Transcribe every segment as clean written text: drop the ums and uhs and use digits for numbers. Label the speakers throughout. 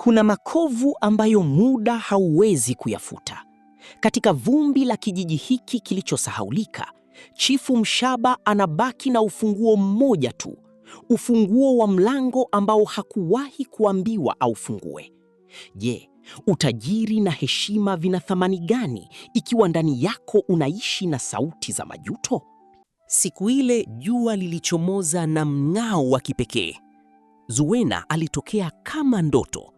Speaker 1: Kuna makovu ambayo muda hauwezi kuyafuta. Katika vumbi la kijiji hiki kilichosahaulika, Chifu Mshaba anabaki na ufunguo mmoja tu, ufunguo wa mlango ambao hakuwahi kuambiwa aufungue. Je, utajiri na heshima vina thamani gani ikiwa ndani yako unaishi na sauti za majuto? Siku ile jua lilichomoza na mng'ao wa kipekee. Zuwena alitokea kama ndoto,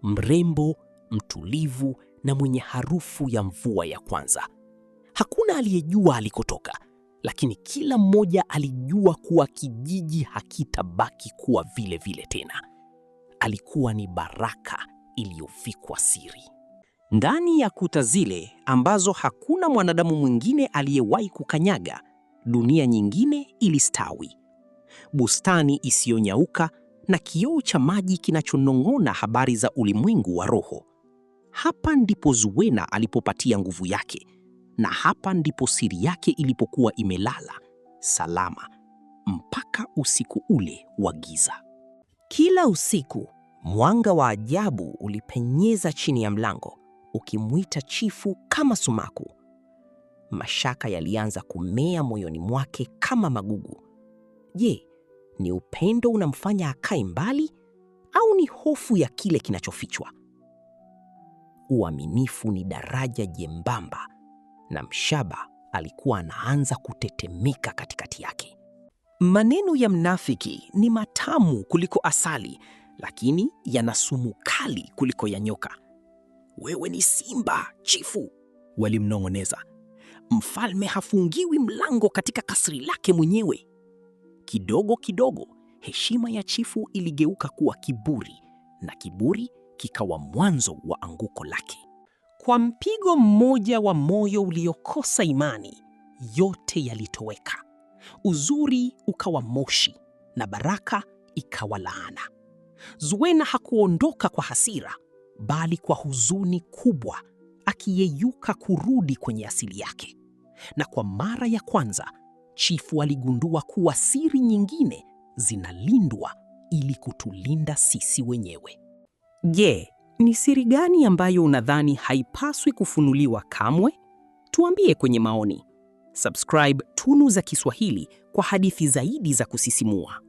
Speaker 1: mrembo, mtulivu na mwenye harufu ya mvua ya kwanza. Hakuna aliyejua alikotoka, lakini kila mmoja alijua kuwa kijiji hakitabaki kuwa vile vile tena. Alikuwa ni baraka iliyofikwa siri. Ndani ya kuta zile ambazo hakuna mwanadamu mwingine aliyewahi kukanyaga, dunia nyingine ilistawi. Bustani isiyonyauka na kioo cha maji kinachonong'ona habari za ulimwengu wa roho. Hapa ndipo Zuwena alipopatia nguvu yake, na hapa ndipo siri yake ilipokuwa imelala salama mpaka usiku ule wa giza. Kila usiku mwanga wa ajabu ulipenyeza chini ya mlango, ukimwita chifu kama sumaku. Mashaka yalianza kumea moyoni mwake kama magugu. Je, ni upendo unamfanya akae mbali au ni hofu ya kile kinachofichwa? Uaminifu ni daraja jembamba, na Mshaba alikuwa anaanza kutetemeka katikati yake. Maneno ya mnafiki ni matamu kuliko asali, lakini yana sumu kali kuliko ya nyoka. Wewe ni simba, chifu, walimnong'oneza. Mfalme hafungiwi mlango katika kasri lake mwenyewe. Kidogo kidogo, heshima ya chifu iligeuka kuwa kiburi, na kiburi kikawa mwanzo wa anguko lake. Kwa mpigo mmoja wa moyo uliokosa imani, yote yalitoweka. Uzuri ukawa moshi na baraka ikawa laana. Zuwena hakuondoka kwa hasira, bali kwa huzuni kubwa, akiyeyuka kurudi kwenye asili yake. Na kwa mara ya kwanza, chifu aligundua kuwa siri nyingine zinalindwa ili kutulinda sisi wenyewe. Je, ni siri gani ambayo unadhani haipaswi kufunuliwa kamwe? Tuambie kwenye maoni. Subscribe Tunu za Kiswahili kwa hadithi zaidi za kusisimua.